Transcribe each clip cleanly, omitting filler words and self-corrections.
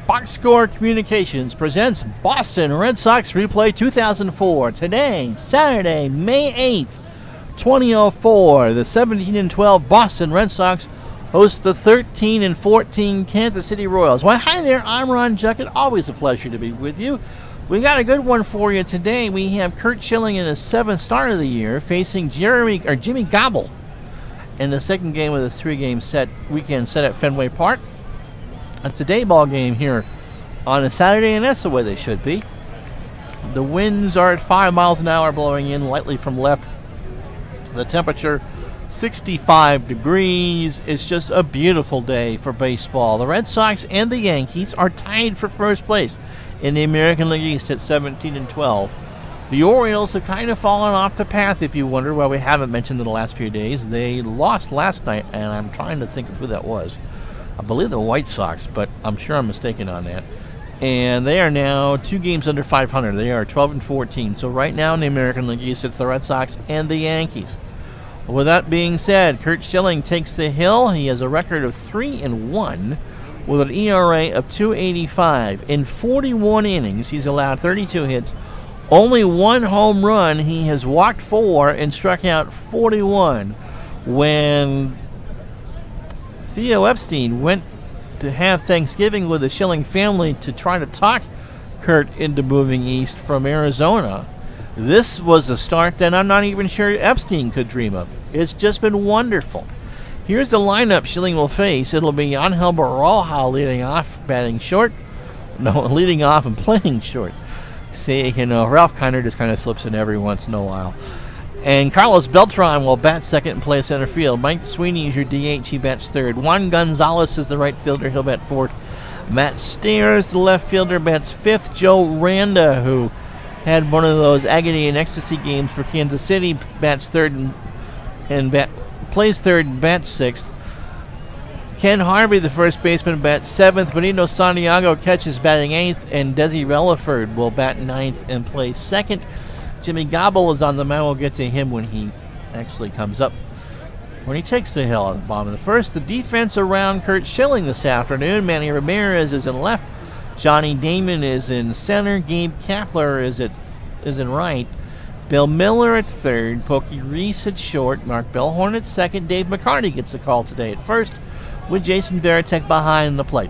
Box Score Communications presents Boston Red Sox Replay 2004. Today, Saturday, May 8th, 2004, the 17-12 Boston Red Sox host the 13-14 Kansas City Royals. Well, hi there, I'm Ron Juckett. Always a pleasure to be with you. We got a good one for you today. We have Curt Schilling in his 7th start of the year facing Jimmy Gobble in the second game of this 3-game weekend set at Fenway Park. It's a day ball game here on a Saturday, and that's the way they should be. The winds are at 5 miles an hour blowing in lightly from left. The temperature 65 degrees. It's just a beautiful day for baseball. The Red Sox and the Yankees are tied for first place in the American League East at 17-12. The Orioles have kind of fallen off the path, if you wonder why we haven't mentioned in the last few days. They lost last night, and I'm trying to think of who that was. I believe the White Sox, but I'm sure I'm mistaken on that. And they are now 2 games under 500. They are 12-14. So right now in the American League East, it's the Red Sox and the Yankees. With that being said, Curt Schilling takes the hill. He has a record of 3-1 with an ERA of 2.85. In 41 innings, he's allowed 32 hits, only 1 home run. He has walked 4 and struck out 41. When Theo Epstein went to have Thanksgiving with the Schilling family to try to talk Curt into moving east from Arizona, this was a start that I'm not even sure Epstein could dream of. It's just been wonderful. Here's the lineup Schilling will face. It'll be Angel Baroja leading off, batting short. No, leading off and playing short. See, Ralph Kiner just kind of slips in every once in a while. And Carlos Beltran will bat second and play center field. Mike Sweeney is your DH. He bats third. Juan Gonzalez is the right fielder. He'll bat fourth. Matt Stairs, the left fielder, bats fifth. Joe Randa, who had one of those agony and ecstasy games for Kansas City, bats third and plays third and bats sixth. Ken Harvey, the first baseman, bats seventh. Benito Santiago catches batting eighth, and Desi Relaford will bat ninth and play second. Jimmy Gobble is on the mound. We'll get to him when he actually comes up. When he takes the hill at the bottom of the first, the defense around Curt Schilling this afternoon. Manny Ramirez is in left. Johnny Damon is in center. Gabe Kapler is in right. Bill Miller at third. Pokey Reese at short. Mark Bellhorn at second. Dave McCarty gets a call today at first, with Jason Varitek behind the plate.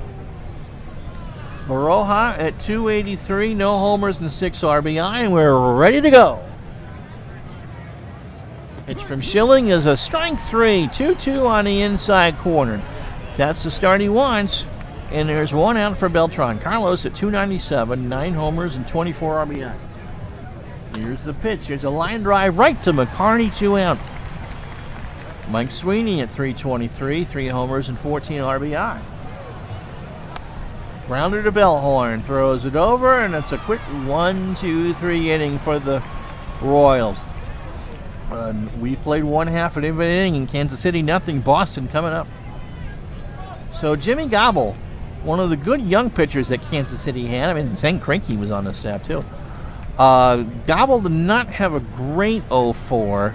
Baroja at 283, no homers and 6 RBI, and we're ready to go. Pitch from Schilling is a strike 3, 2-2 on the inside corner. That's the start he wants, and there's 1 out for Beltran. Carlos at 297, 9 homers and 24 RBI. Here's the pitch. Here's a line drive right to McCarty, 2 out. Mike Sweeney at 323, 3 homers and 14 RBI. Grounder to Bellhorn, throws it over, and it's a quick 1-2-3 inning for the Royals. We played 1/2 of an inning in Kansas City, nothing. Boston coming up. So Jimmy Gobble, one of the good young pitchers that Kansas City had. I mean, Zane Kroenke was on the staff too. Gobble did not have a great 0-4.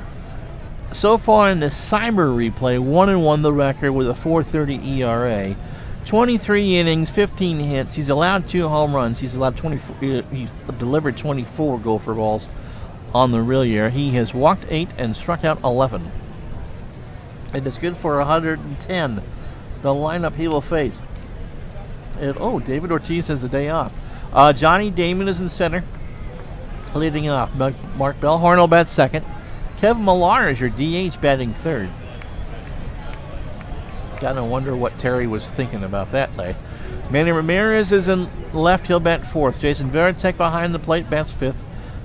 So far in the Cyber replay, 1-1 the record with a 4.30 ERA. 23 innings, 15 hits. He's allowed 2 home runs. He's allowed 24. He's delivered 24 gopher balls on the real year. He has walked 8 and struck out 11. And it's good for 110. The lineup he will face. David Ortiz has a day off. Johnny Damon is in center, leading off. Mark Bellhorn will bat second. Kevin Millar is your DH, batting third. Gotta wonder what Terry was thinking about that day. Manny Ramirez is in left. He'll bat fourth. Jason Varitek behind the plate, bats fifth.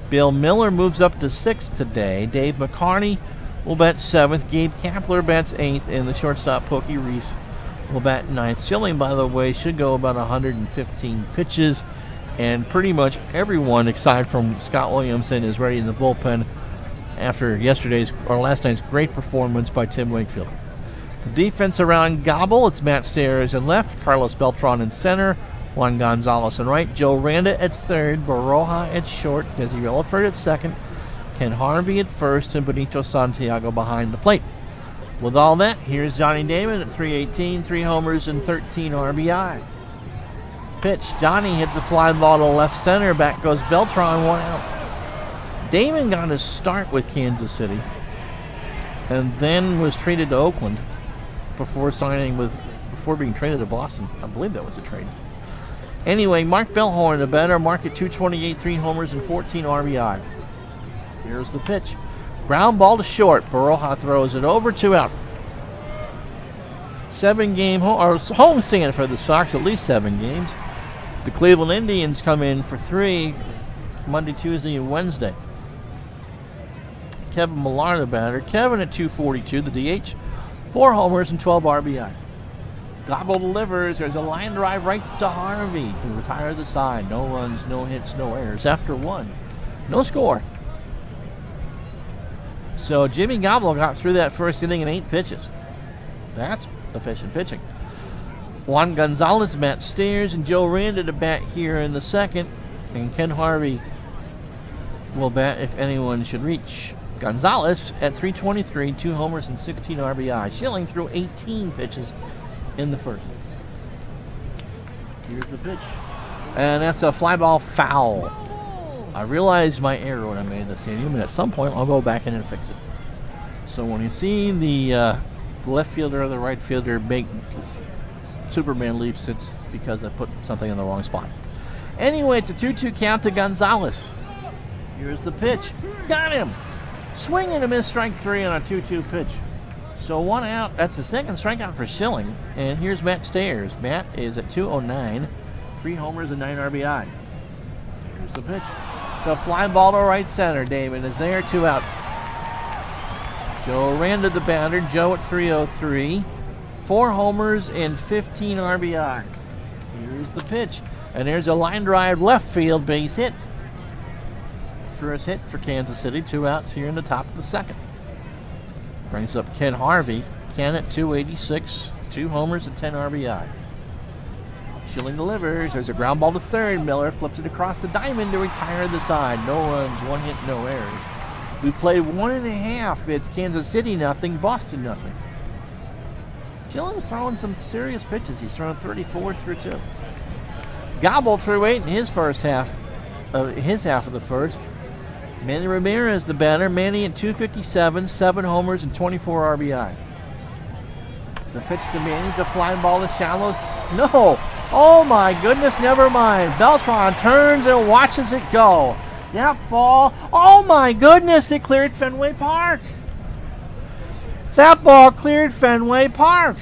Bill Miller moves up to sixth today. Dave McCarty will bat seventh. Gabe Kapler bats eighth, and the shortstop Pokey Reese will bat ninth. Schilling, by the way, should go about 115 pitches, and pretty much everyone, aside from Scott Williamson, is ready in the bullpen after last night's great performance by Tim Wakefield. The defense around Gobble, it's Matt Stairs in left, Carlos Beltran in center, Juan Gonzalez in right, Joe Randa at third, Baroja at short, Desi Relaford at second, Ken Harvey at first, and Benito Santiago behind the plate. With all that, here's Johnny Damon at 318, 3 homers and 13 RBI. pitch. Johnny hits a fly ball to left center. Back goes Beltran, 1 out. Damon got his start with Kansas City and then was traded to Oakland before being traded to Boston. I believe that was a trade. Anyway, Mark Bellhorn, the batter, mark at 228, 3 homers and 14 RBI. Here's the pitch. Ground ball to short. Baroja throws it over, 2 out. 7-game homestand for the Sox, at least 7 games. The Cleveland Indians come in for 3 Monday, Tuesday, and Wednesday. Kevin Millar, the batter. Kevin at 242, the DH. 4 homers and 12 RBI. Gobble delivers. There's a line drive right to Harvey to retire the side. No runs, no hits, no errors. After 1, no score. So Jimmy Gobble got through that first inning in 8 pitches. That's efficient pitching. Juan Gonzalez, Matt Stairs, and Joe Randa to bat here in the second. And Ken Harvey will bat if anyone should reach. Gonzalez at 323, 2 homers and 16 RBI. Schilling threw 18 pitches in the first. Here's the pitch. And that's a fly ball foul. I realized my error when I made the stadium, and at some point I'll go back in and fix it. So when you see the left fielder or the right fielder make Superman leaps, it's because I put something in the wrong spot. Anyway, it's a 2-2 count to Gonzalez. Here's the pitch. Got him! Swing and a miss, strike 3 on a 2-2 pitch. So 1 out. That's the second strikeout for Schilling. And here's Matt Stairs. Matt is at 209, 3 homers and 9 RBI. Here's the pitch. It's a fly ball to right center. Damon is there, 2 out. Joe Randa, the batter. Joe at 303, 4 homers and 15 RBI. Here's the pitch. And there's a line drive left field, base hit. First hit for Kansas City, 2 outs here in the top of the second. Brings up Ken Harvey. Ken at 286, 2 homers and 10 RBI. Schilling delivers. There's a ground ball to third. Miller flips it across the diamond to retire the side. No runs, 1 hit, no errors. We played 1.5. It's Kansas City nothing, Boston nothing. Schilling's throwing some serious pitches. He's thrown 34 through 2. Gobble threw 8 in his first half. His half of the first. Manny Ramirez, the batter. Manny at 257, 7 homers and 24 RBI. The pitch to Manny's a flying ball to shallow. No! Oh my goodness, never mind. Beltran turns and watches it go. That ball, oh my goodness, it cleared Fenway Park. That ball cleared Fenway Park.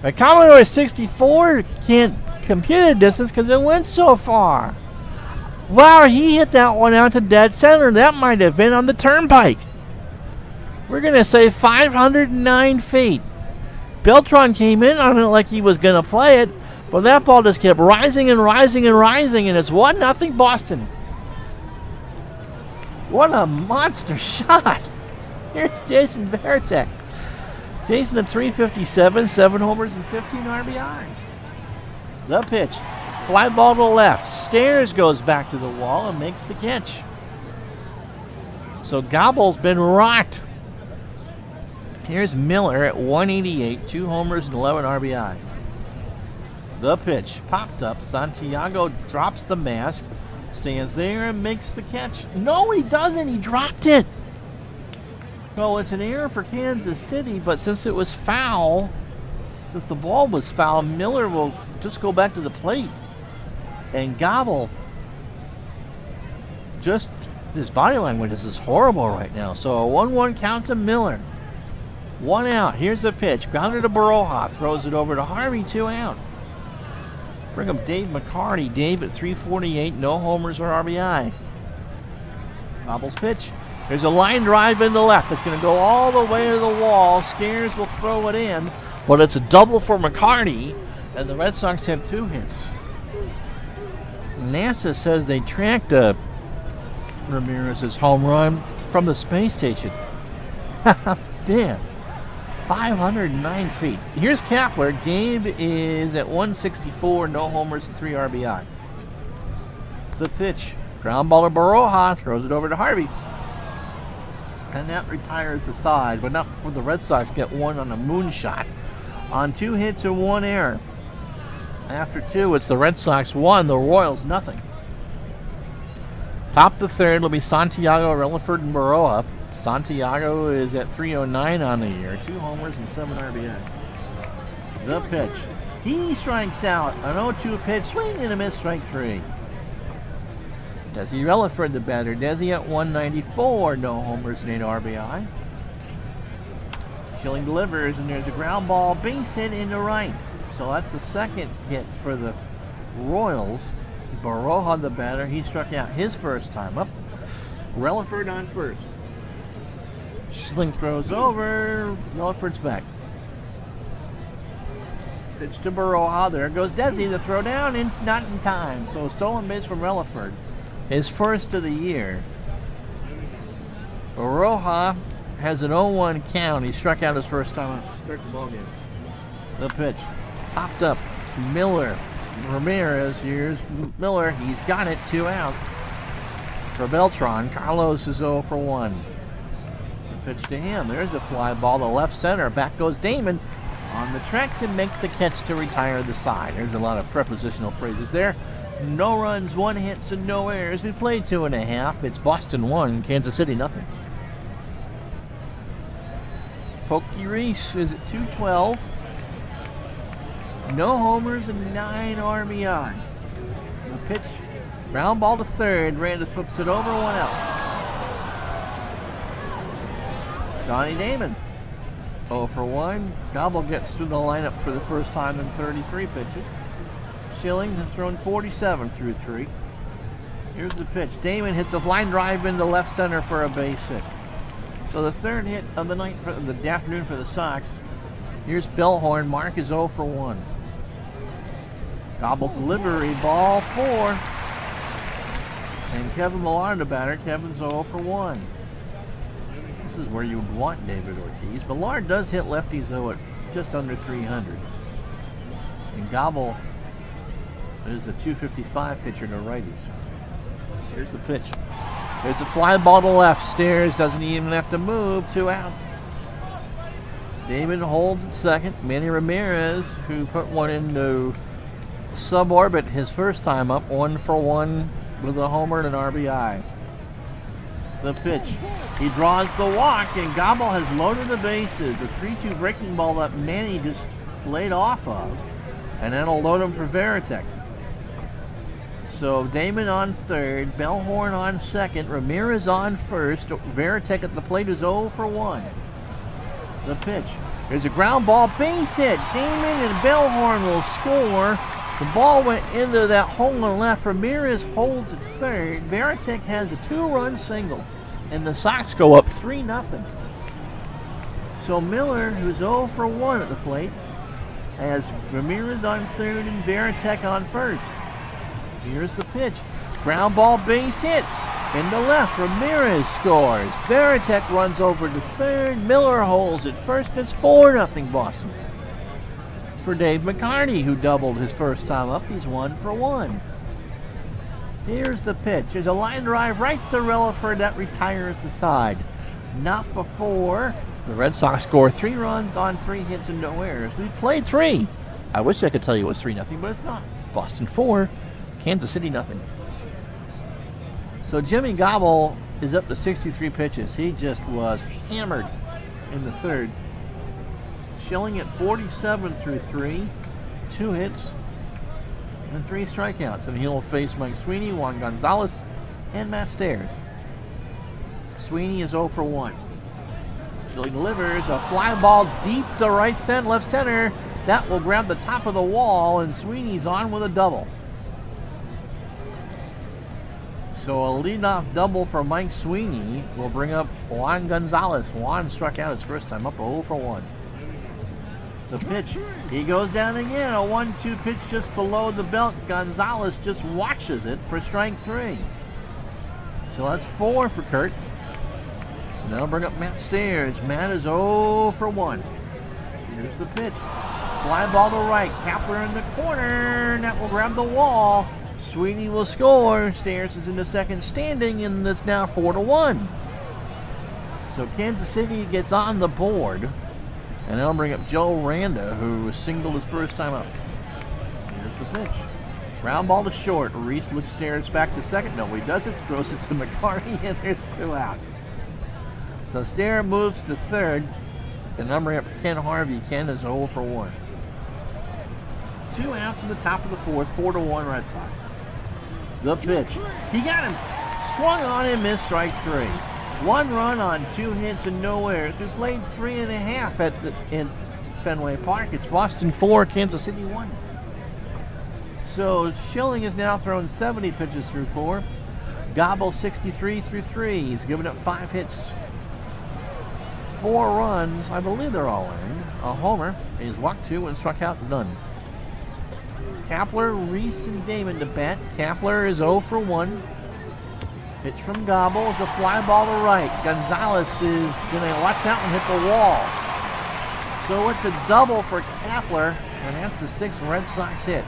A Commodore 64 can't compute a distance because it went so far. Wow, he hit that one out to dead center. That might have been on the turnpike. We're going to say 509 feet. Beltran came in on it like he was going to play it, but that ball just kept rising and rising and rising, and it's 1-0 Boston. What a monster shot. Here's Jason Varitek. Jason at 357, 7 homers and 15 RBI. The pitch. Fly ball to the left. Stairs goes back to the wall and makes the catch. So Gobble's been rocked. Here's Miller at 188, 2 homers and 11 RBI. The pitch popped up. Santiago drops the mask, stands there and makes the catch. No, he doesn't. He dropped it. Well, it's an error for Kansas City, but since it was foul, since the ball was foul, Miller will just go back to the plate. And Gobble, just his body language is horrible right now. So a 1-1 count to Miller. 1 out. Here's the pitch. Grounded to Baroja. Throws it over to Harvey. 2 out. Bring up Dave McCarty. Dave at 348. No homers or RBI. Gobble's pitch. There's a line drive in the left. It's going to go all the way to the wall. Stairs will throw it in. But it's a double for McCarty. And the Red Sox have 2 hits. NASA says they tracked Ramirez's home run from the space station. Damn. 509 feet. Here's Kapler. Gabe is at 164, no homers and 3 RBI. The pitch. Ground ball to Baroja. Throws it over to Harvey. And that retires the side, but not before the Red Sox get one on a moonshot. On 2 hits and 1 error. After 2, it's the Red Sox 1, the Royals nothing. Top the third will be Santiago, Relaford, and Baroa. Santiago is at 309 on the year, 2 homers and 7 RBI. The pitch. He strikes out. An 0-2 pitch, swing and a miss, strike 3. Desi Relaford the batter. Desi at 194, no homers and 8 RBI. Schilling delivers, and there's a ground ball, base hit into right. So that's the second hit for the Royals. Baroja the batter. He struck out his first time up. Relaford on first. Schilling throws over. Relaford's back. Pitch to Baroja. There goes Desi. The throw down, and not in time. So stolen base from Relaford. His first of the year. Baroja has an 0-1 count. He struck out his first time up. Start the ball game. The pitch. Popped up. Miller. Ramirez. Here's Miller. He's got it. 2 out. For Beltran. Carlos is 0 for 1. The pitch to him. There's a fly ball to left center. Back goes Damon on the track to make the catch to retire the side. There's a lot of prepositional phrases there. No runs, 1 hits, and no errors. We played 2.5. It's Boston 1, Kansas City nothing. Pokey Reese is at 212. No homers and 9 RBI. The pitch, ground ball to third. Randa flips it over, 1 out. Johnny Damon, 0 for 1. Gobble gets through the lineup for the first time in 33 pitches. Schilling has thrown 47 through 3. Here's the pitch. Damon hits a line drive into left center for a base hit. So the third hit of the night for the afternoon for the Sox. Here's Bellhorn. Mark is 0 for 1. Gobble's delivery, ball 4. And Kevin Millard the batter. Kevin's 0 for 1. This is where you would want David Ortiz. Millard does hit lefties though at just under 300. And Gobble is a 255 pitcher to righties. Here's the pitch. There's a fly ball to left. Stairs doesn't even have to move. 2 out. Damon holds at second. Manny Ramirez, who put one into suborbit his first time up, 1 for 1 with a homer and an RBI. The pitch. He draws the walk, and Gobble has loaded the bases. A 3-2 breaking ball that Manny just laid off of, and that'll load him for Veritek. So Damon on third, Bellhorn on second, Ramirez on first, Veritek at the plate is 0 for 1. The pitch. There's a ground ball, base hit. Damon and Bellhorn will score. The ball went into that hole on left. Ramirez holds at third. Veritek has a 2-run single, and the Sox go up 3-0. So Miller, who's 0 for 1 at the plate, has Ramirez on third and Veritek on first. Here's the pitch. Ground ball, base hit. In the left, Ramirez scores. Veritek runs over to third. Miller holds at first. It's 4-0 Boston. For Dave McCarty, who doubled his first time up, he's 1 for 1. Here's the pitch. There's a line drive right to Relaford that retires the side. Not before the Red Sox score 3 runs on 3 hits and no errors. We've played 3. I wish I could tell you it was 3-0, but it's not. Boston 4. Kansas City nothing. So Jimmy Gobble is up to 63 pitches. He just was hammered in the third. Schilling at 47 through 3, 2 hits and 3 strikeouts. And he'll face Mike Sweeney, Juan Gonzalez, and Matt Stairs. Sweeney is 0 for 1. Schilling delivers a fly ball deep to right center, left center. That will grab the top of the wall, and Sweeney's on with a double. So a leadoff double for Mike Sweeney will bring up Juan Gonzalez. Juan struck out his first time, up 0 for 1. The pitch, he goes down again. A 1-2 pitch just below the belt. Gonzalez just watches it for strike 3. So that's 4 for Curt. And that'll bring up Matt Stairs. Matt is 0 for 1. Here's the pitch. Fly ball to right. Kapler in the corner. And that will grab the wall. Sweeney will score. Stairs is in the second standing, and it's now 4-1. So Kansas City gets on the board, and that'll bring up Joe Randa, who singled his first time up. Here's Here's the pitch. Ground ball to short. Reese stares back to second. No, he doesn't. Throws it to McCarty, and there's 2 out. So Stare moves to third. The number up for Ken Harvey. Ken is 0 for 1. 2 outs in the top of the 4th. 4-1 Red Sox. The pitch. He got him. Swung on and missed, strike 3. 1 run on 2 hits and no errors. We played 3.5 in Fenway Park. It's Boston 4, Kansas City 1. So Schilling has now thrown 70 pitches through 4. Gobble 63 through 3. He's given up 5 hits, 4 runs. I believe they're all earned. A homer. He's walked 2 and struck out none. Kapler, Reese, and Damon to bat. Kapler is 0 for 1. Pitch from Gobble is a fly ball to right. Gonzalez is going to watch out and hit the wall. So it's a double for Kapler, and that's the 6th Red Sox hit.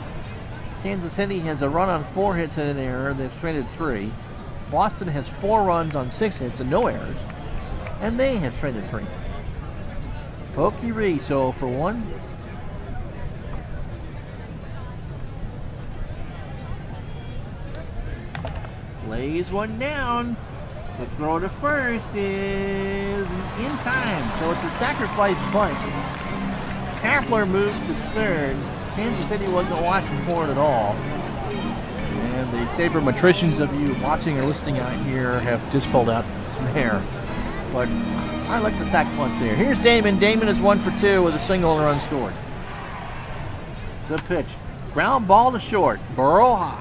Kansas City has a run on 4 hits and an error. They've stranded 3. Boston has 4 runs on 6 hits and no errors, and they have stranded 3. Pokey Reese 0 for 1. Lays one down. The throw to first is in time, so it's a sacrifice bunt. Kapler moves to third. Kansas City wasn't watching for it at all. And the sabermetricians of you watching or listening out here have just pulled out some hair. But I like the sac bunt there. Here's Damon. Damon is 1 for 2 with a single and run scored. The pitch. Ground ball to short. Baroja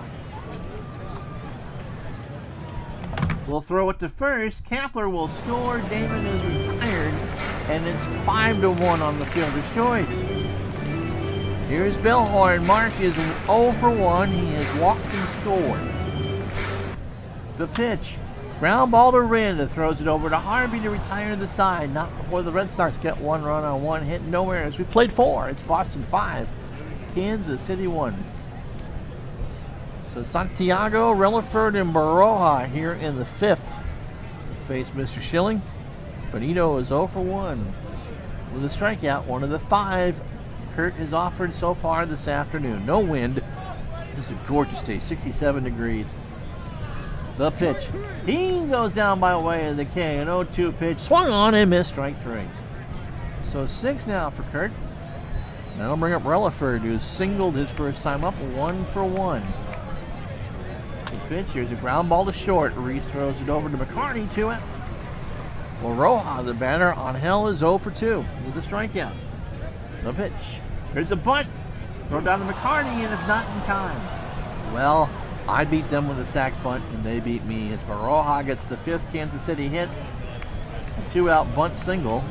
will throw it to first. Kapler will score. Damon is retired. And it's 5-1 on the fielder's choice. Here's Bellhorn. Mark is 0 for 1. He has walked and scored. The pitch. Ground ball to Rinda. Throws it over to Harvey to retire the side. Not before the Red Sox get 1 run on 1 hit. No errors. We played 4. It's Boston 5. Kansas City 1. So Santiago, Relaford, and Baroja here in the 5th. Face Mr. Schilling. Benito is 0 for 1. With a strikeout, 1 of the 5 Curt has offered so far this afternoon. No wind. This is a gorgeous day, 67 degrees. The pitch. He goes down by way of the K. An 0-2 pitch. Swung on and missed, strike 3. So 6 now for Curt. Now I'll bring up Relaford, who's singled his first time up, 1 for 1. The pitch. Here's a ground ball to short. Reese throws it over to McCarty, 2 out. Well, Roja, the batter on Hell, is 0 for 2 with a strikeout. The pitch. Here's a bunt. Throw down to McCarty, and it's not in time. Well, I beat them with a sac bunt, and they beat me. As Baroja gets the 5th Kansas City hit. A 2-out bunt single.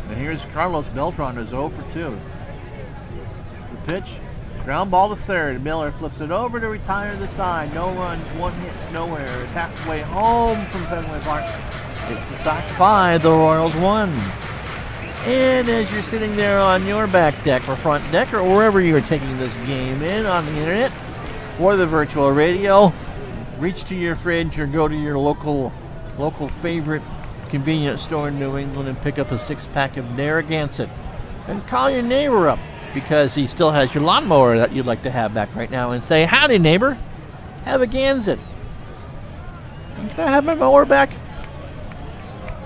And here's Carlos Beltran, is 0 for 2. The pitch. Ground ball to third. Miller flips it over to retire the side. No runs, 1 hit, no errors. Halfway home from Fenway Park. It's the Sox 5, the Royals 1. And as you're sitting there on your back deck or front deck or wherever you're taking this game in on the internet or the virtual radio, reach to your fridge or go to your local favorite convenience store in New England and pick up a 6-pack of Narragansett and call your neighbor up because he still has your lawnmower that you'd like to have back right now and say, "Howdy, neighbor, have a Gansett. Can I have my mower back?"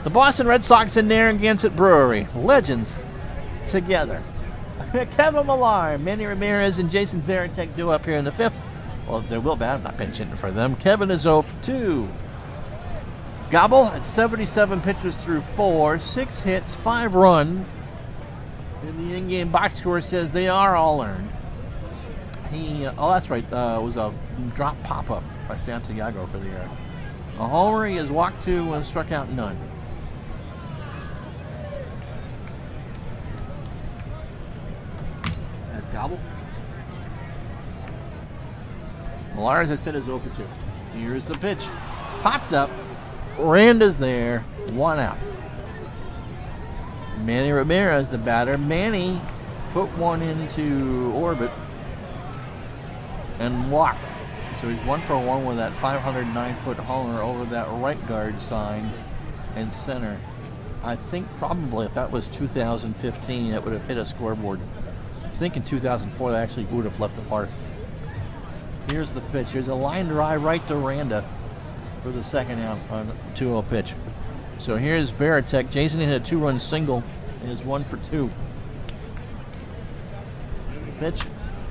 The Boston Red Sox and Narragansett Brewery, legends together. Kevin Millar, Manny Ramirez, and Jason Varitek do up here in the 5th. Well, they will bat. I'm not pinch hitting for them. Kevin is 0 for 2. Gobble at 77 pitches through 4, 6 hits, 5 runs. And the in-game box score says they are all earned. Oh, that's right. It was a drop pop-up by Santiago for the air. A homer. He has walked 2 and struck out none. That's Gobble. Millar, as I said, is 0 for 2. Here's the pitch. Popped up. Randa's there. 1 out. Manny Ramirez, the batter. Manny put 1 into orbit and walked. So he's 1 for 1 with that 509-foot homer over that right guard sign and center. I think probably if that was 2015, it would have hit a scoreboard think in 2004 they actually would have left the park. Here's the pitch. Here's a line drive right to Randa for the second out on 2-0 pitch. So here's Veritek. Jason hit a 2-run single and is 1 for 2. Pitch.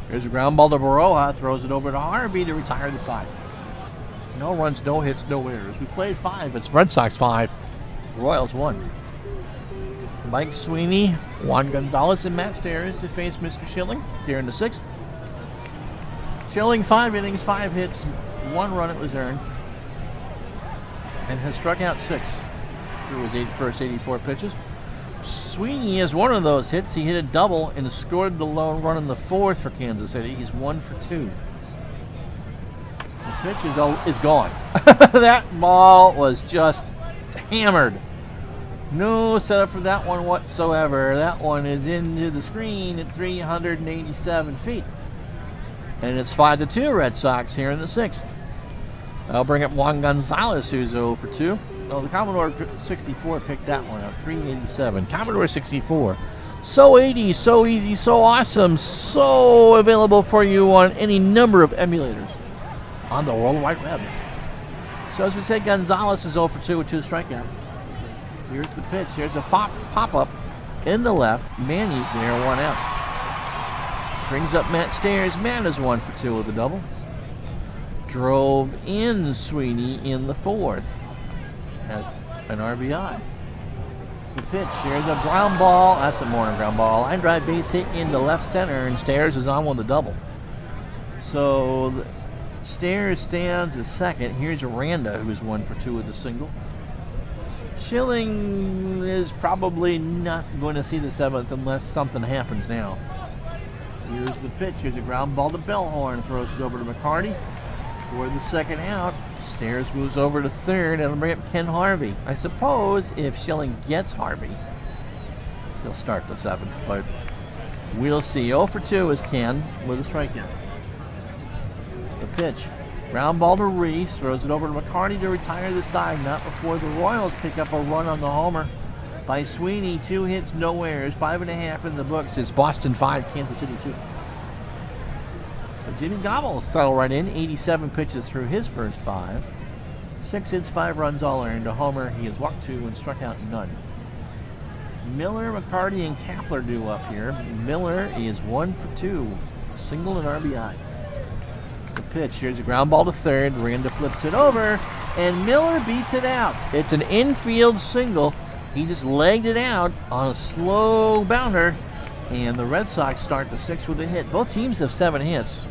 Here's a ground ball to Baroja. Throws it over to Harvey to retire the side. No runs, no hits, no errors. We played 5. It's Red Sox 5. Royals 1. Mike Sweeney, Juan Gonzalez, and Matt Stairs to face Mr. Schilling here in the 6th. Schilling 5 innings, 5 hits, 1 run it was earned, and has struck out 6 through his first 84 pitches. Sweeney is one of those hits. He hit a double and scored the lone run in the 4th for Kansas City. He's 1 for 2. The pitch is gone. That ball was just hammered. No setup for that one whatsoever. That one is into the screen at 387 feet. And it's 5-2 Red Sox here in the 6th. I'll bring up Juan Gonzalez, who's 0 for 2. Oh, the Commodore 64 picked that one up, 387. Commodore 64. So 80, so easy, so awesome, so available for you on any number of emulators on the World Wide Web. So as we said, Gonzalez is 0 for 2 with 2 strikeouts. Here's the pitch. Here's a pop-up in the left. Manny's there, 1 out. Brings up Matt Stairs. Matt is 1 for 2 with a double. Drove in Sweeney in the 4th. Has an RBI. The pitch. Here's a ground ball. That's a morning ground ball. Line drive base hit into left center, and Stairs is on with a double. So Stairs stands at second. Here's Randa, who's 1 for 2 with a single. Schilling is probably not going to see the 7th unless something happens now. Here's the pitch. Here's a ground ball to Bellhorn. Throws it over to McCarty. For the second out, Stairs moves over to 3rd. That'll bring up Ken Harvey. I suppose if Schilling gets Harvey, he'll start the 7th, but we'll see. 0 for 2 is Ken with a strikeout. The pitch. Ground ball to Reese. Throws it over to McCarty to retire the side. Not before the Royals pick up a run on the homer by Sweeney. 2 hits, no errors. 5.5 in the books. It's Boston 5, Kansas City 2. So Jimmy Gobble settled right in. 87 pitches through his first 5. 6 hits, 5 runs, all earned. A homer. He has walked 2 and struck out none. Miller, McCarty, and Kapler do up here. Miller is 1 for 2. Single and RBI. The pitch. Here's a ground ball to 3rd. Randa flips it over, and Miller beats it out. It's an infield single. He just legged it out on a slow bounder, and the Red Sox start the 6th with a hit. Both teams have 7 hits.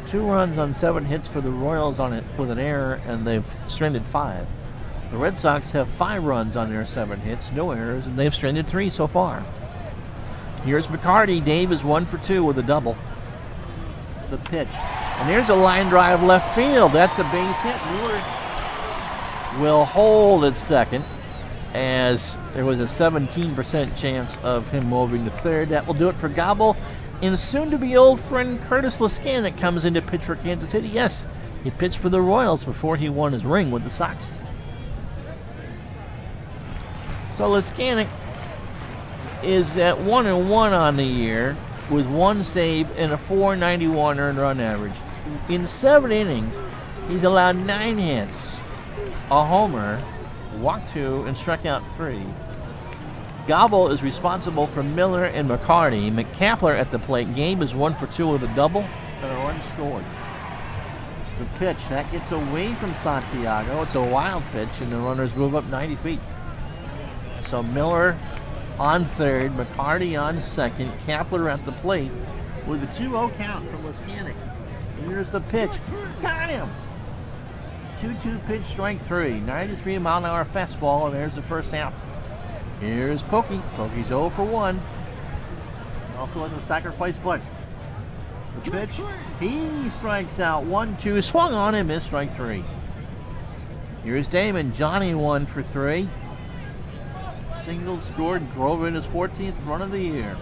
2 runs on 7 hits for the Royals on it with an error, and they've stranded 5. The Red Sox have 5 runs on their 7 hits, no errors, and they've stranded 3 so far. Here's McCarty. Dave is 1 for 2 with a double. The pitch. And there's a line drive left field. That's a base hit. Miller will hold at second, as there was a 17% chance of him moving to 3rd. That will do it for Gobble. And soon-to-be old friend Curtis Laskanik comes in to pitch for Kansas City. Yes, he pitched for the Royals before he won his ring with the Sox. So Laskanik is at 1-1 on the year with 1 save and a .491 earned run average. In 7 innings, he's allowed 9 hits, a homer, walked 2, and struck out 3. Gobble is responsible for Miller and McCarty. McCapler at the plate. Gabe is 1 for 2 with a double and a run scored. The pitch, that gets away from Santiago. It's a wild pitch, and the runners move up 90 feet. So Miller on 3rd, McCarty on 2nd, Kapler at the plate with a 2-0 count from Laskanik. Here's the pitch. Got him! 2-2 pitch, strike 3. 93 mile an hour fastball, and there's the first out. Here's Pokey. Pokey's 0 for 1. Also has a sacrifice bunt. The pitch. He strikes out 1-2. Swung on and missed, strike 3. Here's Damon. Johnny 1 for 3. Single, scored, drove in his 14th run of the year.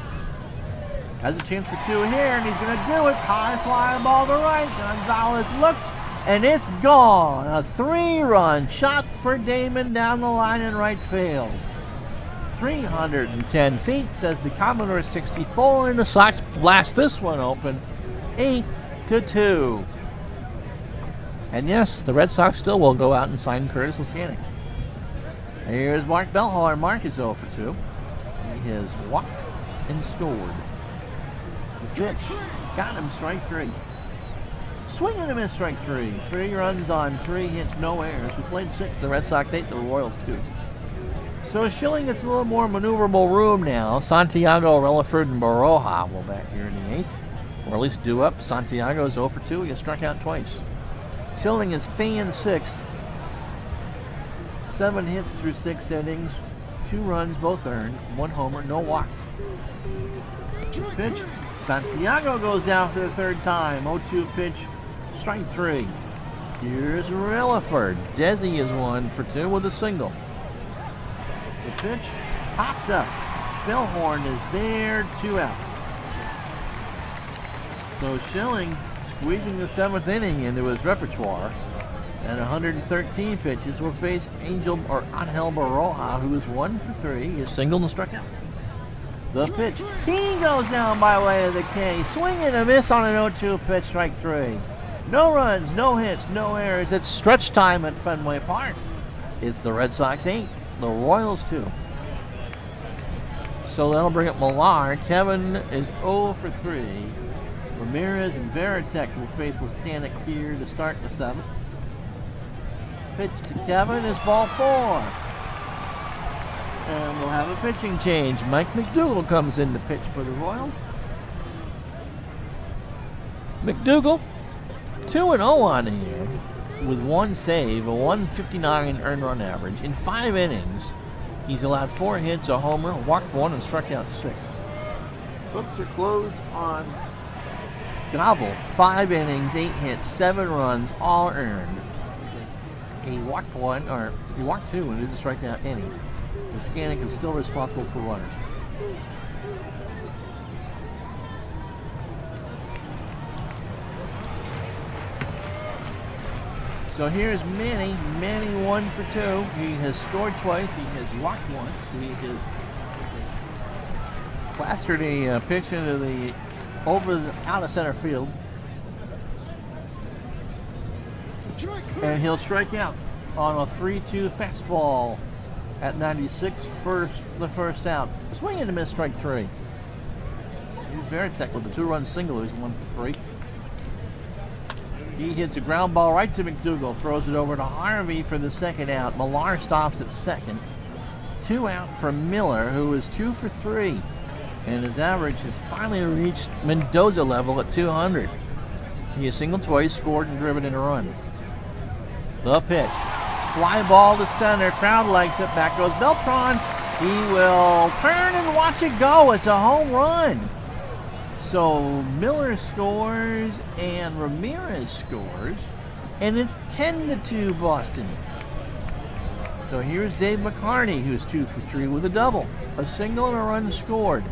Has a chance for 2 here, and he's going to do it. High fly ball to right. Gonzalez looks, and it's gone. A 3-run shot for Damon down the line in right field. 310 feet, says the Commodore 64, and the Sox blast this one open 8-2. And yes, the Red Sox still will go out and sign Curtis Laskanik. Here's Mark Bellhauer. Mark is 0 for 2. He has walked and scored. The pitch got him, strike 3. Swing and a miss, strike 3. 3 runs on 3 hits, no errors. We played 6. The Red Sox 8, the Royals 2. So Schilling gets a little more maneuverable room now. Santiago, Relaford, and Baroja will back here in the 8th. Or at least do up. Santiago is 0 for 2. He has struck out twice. Schilling is fan 6. 7 hits through 6 innings. 2 runs, both earned. 1 homer, no walks. Pitch. Santiago goes down for the 3rd time. 0-2 pitch. Strike 3. Here's Relaford. Desi is 1 for 2 with a single. The pitch popped up. Bellhorn is there, 2 out. So Schilling squeezing the 7th inning into his repertoire. And 113 pitches will face Angel Baroja, who is 1 for 3. He is singled and struck out. The pitch. He goes down by way of the K. Swing and a miss on an 0-2 pitch, strike 3. No runs, no hits, no errors. It's stretch time at Fenway Park. It's the Red Sox 8, the Royals 2. So that'll bring up Millar. Kevin is 0 for 3. Ramirez and Veritek will face Laskanik here to start the 7th. Pitch to Kevin is ball 4. And we'll have a pitching change. Mike McDougall comes in to pitch for the Royals. McDougall, 2-0 on the year with 1 save, a 159 earned run average. In 5 innings, he's allowed 4 hits, a homer, walked 1, and struck out 6. Books are closed on Gobble. 5 innings, 8 hits, 7 runs, all earned. He walked 2 and didn't strike out any. Laskanik is still responsible for runners. So here's Manny. Manny 1 for 2. He has scored twice. He has walked once. He has plastered a pitch into the out of center field. And he'll strike out on a 3-2 fastball at 96 the first out. Swing and a miss, strike 3. Here's Veritek with a 2-run single. He's 1 for 3. He hits a ground ball right to McDougall, throws it over to Harvey for the 2nd out. Millar stops at 2nd. 2 out for Miller, who is 2 for 3. And his average has finally reached Mendoza level at 200. He has singled twice, scored, and driven in a run. The pitch. Fly ball to center. Crowd likes it. Back goes Beltran. He will turn and watch it go. It's a home run. So Miller scores and Ramirez scores. And it's 10-2 Boston. So here's Dave McCarney, who's 2 for 3 with a double. A single and a run scored.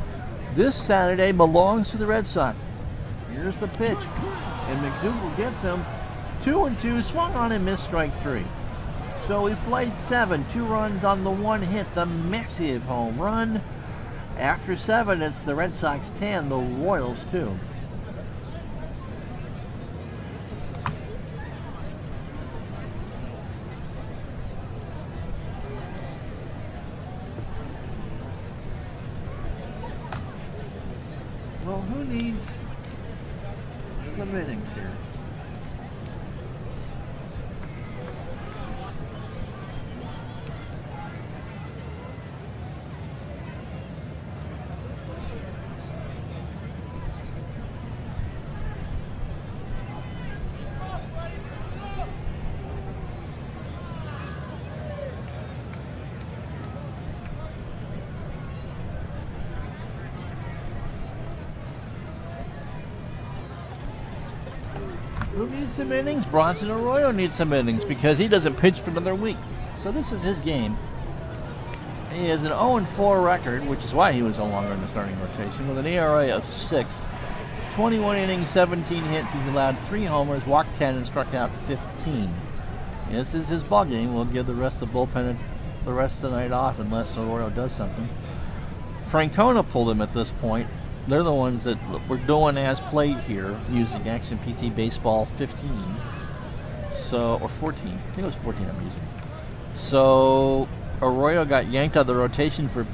This Saturday belongs to the Red Sox. Here's the pitch. And McDougall gets him. 2-2, swung on and missed, strike 3. So we played 7, 2 runs on the 1 hit, the massive home run. After 7, it's the Red Sox 10, the Royals 2. Well, who needs some innings here? Who needs some innings? Bronson Arroyo needs some innings because he doesn't pitch for another week. So this is his game. He has an 0-4 record, which is why he was no longer in the starting rotation, with an ERA of 6. 21 innings, 17 hits. He's allowed 3 homers, walked 10, and struck out 15. This is his ball game. We'll give the rest of the bullpen the rest of the night off unless Arroyo does something. Francona pulled him at this point. They're the ones that were doing as played here using Action PC Baseball 15. So, or 14. I think it was 14 I'm using. So, Arroyo got yanked out of the rotation for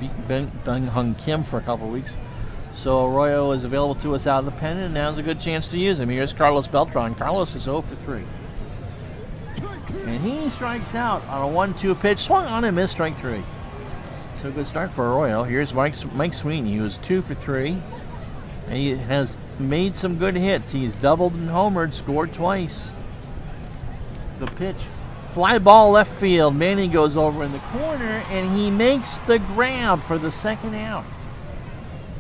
Dung Hung Kim for a couple of weeks. So, Arroyo is available to us out of the pen, and now's a good chance to use him. Here's Carlos Beltran. Carlos is 0 for 3. And he strikes out on a 1-2 pitch. Swung on and missed, strike 3. So, a good start for Arroyo. Here's Mike Sweeney, who is 2 for 3. And he has made some good hits. He's doubled and homered, scored twice. The pitch. Fly ball left field. Manny goes over in the corner, and he makes the grab for the second out.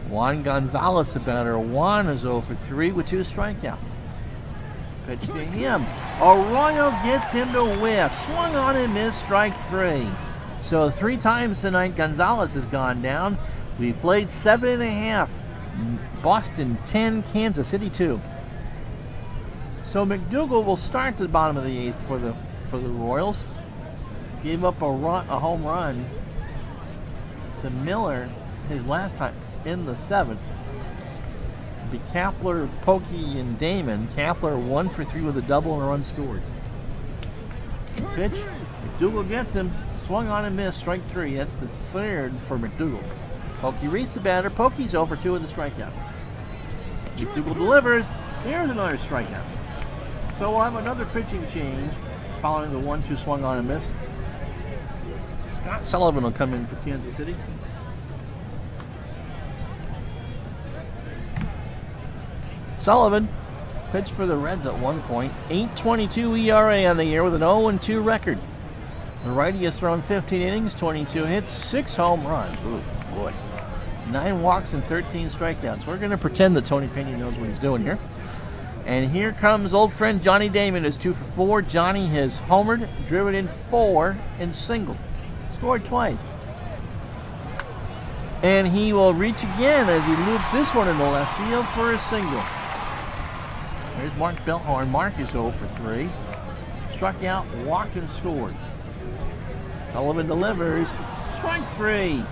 Juan Gonzalez, the batter. Juan is 0 for 3 with 2 strikeouts. Pitch to him. Arroyo gets him to whiff. Swung on and missed, strike 3. So 3 times tonight Gonzalez has gone down. We played 7.5. Boston 10, Kansas City 2. So McDougal will start the bottom of the 8th for the Royals. Gave up a home run to Miller his last time in the 7th. It'll be Kapler, Pokey, and Damon. Kapler 1 for 3 with a double and a run scored. Pitch. McDougal gets him. Swung on and missed. Strike 3. That's the 3rd for McDougal. Pokey Reese the batter. Pokey's 0 for 2 with a strikeout. McDougal delivers. Here's another strikeout. So we'll have another pitching change following the 1-2 swung on and missed. Scott Sullivan will come in for Kansas City. Sullivan pitched for the Reds at one point. 8.22 ERA on the year with an 0-2 record. The righty has thrown 15 innings, 22 hits, 6 home runs. Ooh, boy. 9 walks and 13 strikeouts. We're going to pretend that Tony Pena knows what he's doing here. And here comes old friend Johnny Damon, who's 2 for 4. Johnny has homered, driven in 4, and singled. Scored twice. And he will reach again as he loops this one into left field for a single. There's Mark Bellhorn. Mark is 0 for 3. Struck out, walked, and scored. Sullivan delivers. Strike 3.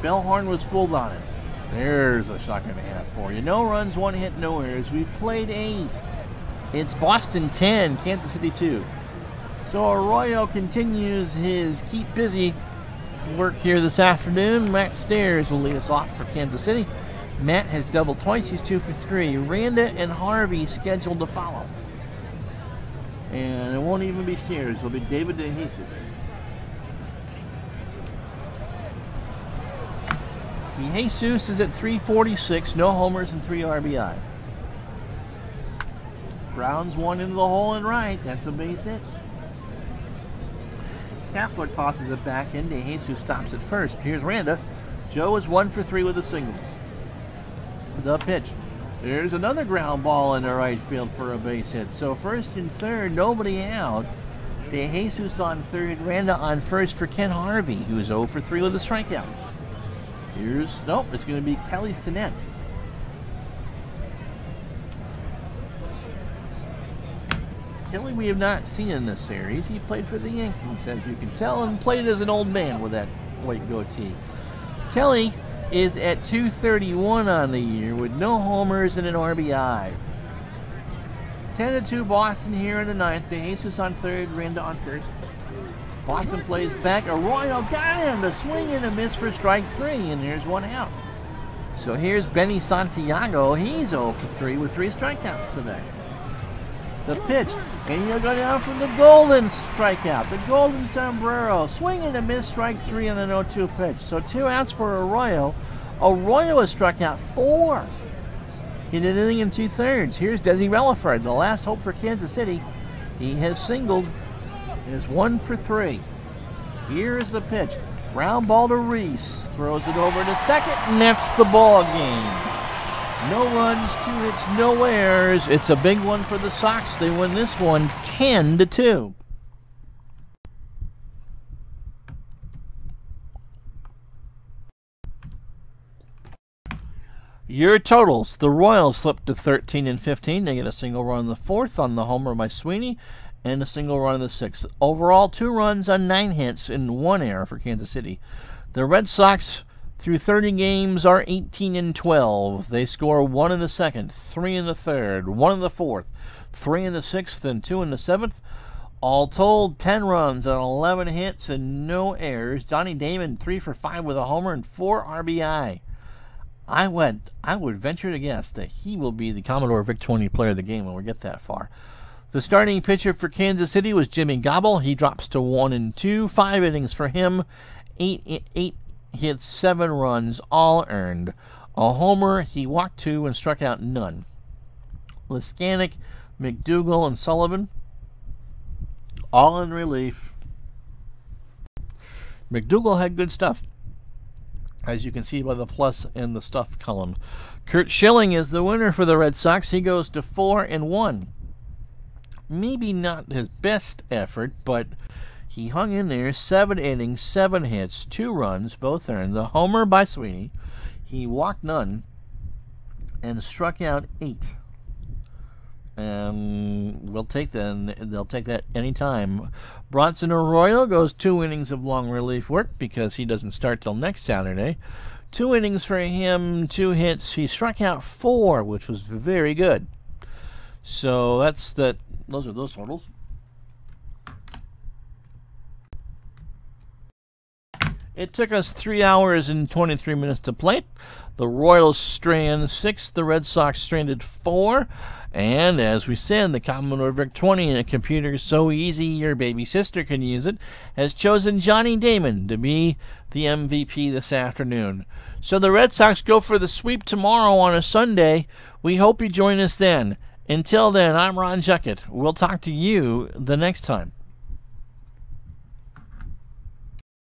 Bellhorn was fooled on it. There's a shot and a half for you. No runs, 1 hit, no errors. We've played 8. It's Boston 10, Kansas City 2. So Arroyo continues his keep busy work here this afternoon. Matt Stairs will lead us off for Kansas City. Matt has doubled twice. He's 2 for 3. Randa and Harvey scheduled to follow. And it won't even be Stairs. It'll be David DeJesus. Jesus is at 346, no homers and 3 RBI. Brown's 1 into the hole and right. That's a base hit. Kapler tosses it back in. DeJesus stops at first. Here's Randa. Joe is 1 for 3 with a single. The pitch. There's another ground ball in the right field for a base hit. So first and third, nobody out. DeJesus on third, Randa on first for Ken Harvey, who is 0 for 3 with a strikeout. Here's, nope, it's going to be Kelly Stinnett. Kelly we have not seen in this series. He played for the Yankees, as you can tell, and played as an old man with that white goatee. Kelly is at 231 on the year with no homers and an RBI. 10-2 Boston here in the 9th. DeJesus on third, Randa on first. Boston plays back. Arroyo got him. The swing and a miss for strike 3, and there's 1 out. So here's Benny Santiago. He's 0 for 3 with 3 strikeouts today. The pitch, and he'll go down from the golden strikeout, the golden sombrero. Swing and a miss, strike 3 on an 0-2 pitch. So 2 outs for Arroyo. Arroyo has struck out 4. He did an inning in 2/3. Here's Desi Relaford, the last hope for Kansas City. He has singled. Is 1 for 3. Here is the pitch. Ground ball to Reese. Throws it over to second, and that's the ball game. No runs, 2 hits, no errors. It's a big one for the Sox. They win this one 10-2. Your totals. The Royals slipped to 13 and 15. They get a single run in the 4th on the homer by Sweeney. and a single run in the 6th. Overall, 2 runs on 9 hits and 1 error for Kansas City. The Red Sox, through 30 games, are 18-12. They score 1 in the 2nd, 3 in the 3rd, 1 in the 4th, 3 in the 6th, and 2 in the 7th. All told, 10 runs on 11 hits and no errors. Johnny Damon, 3 for 5 with a homer and 4 RBI. I would venture to guess that he will be the Commodore VIC-20 player of the game when we get that far. The starting pitcher for Kansas City was Jimmy Gobble. He drops to 1-2, 5 innings for him, 8 hits, 7 runs, all earned. A homer, he walked 2 and struck out none. Leskanic, McDougal, and Sullivan, all in relief. McDougal had good stuff, as you can see by the plus in the stuff column. Curt Schilling is the winner for the Red Sox. He goes to 4-1. Maybe not his best effort, but he hung in there. 7 innings, 7 hits, 2 runs, both earned. The homer by Sweeney. He walked none and struck out 8. We'll take that. They'll take that anytime. Bronson Arroyo goes 2 innings of long relief work because he doesn't start till next Saturday. 2 innings for him, 2 hits. He struck out 4, which was very good. So that's that. Those are those totals. It took us 3 hours and 23 minutes to play it. The Royals strand 6, the Red Sox stranded 4. And as we said, the Commodore VIC-20, a computer so easy your baby sister can use it, has chosen Johnny Damon to be the MVP this afternoon. So the Red Sox go for the sweep tomorrow on a Sunday. We hope you join us then. Until then, I'm Ron Juckett. We'll talk to you the next time.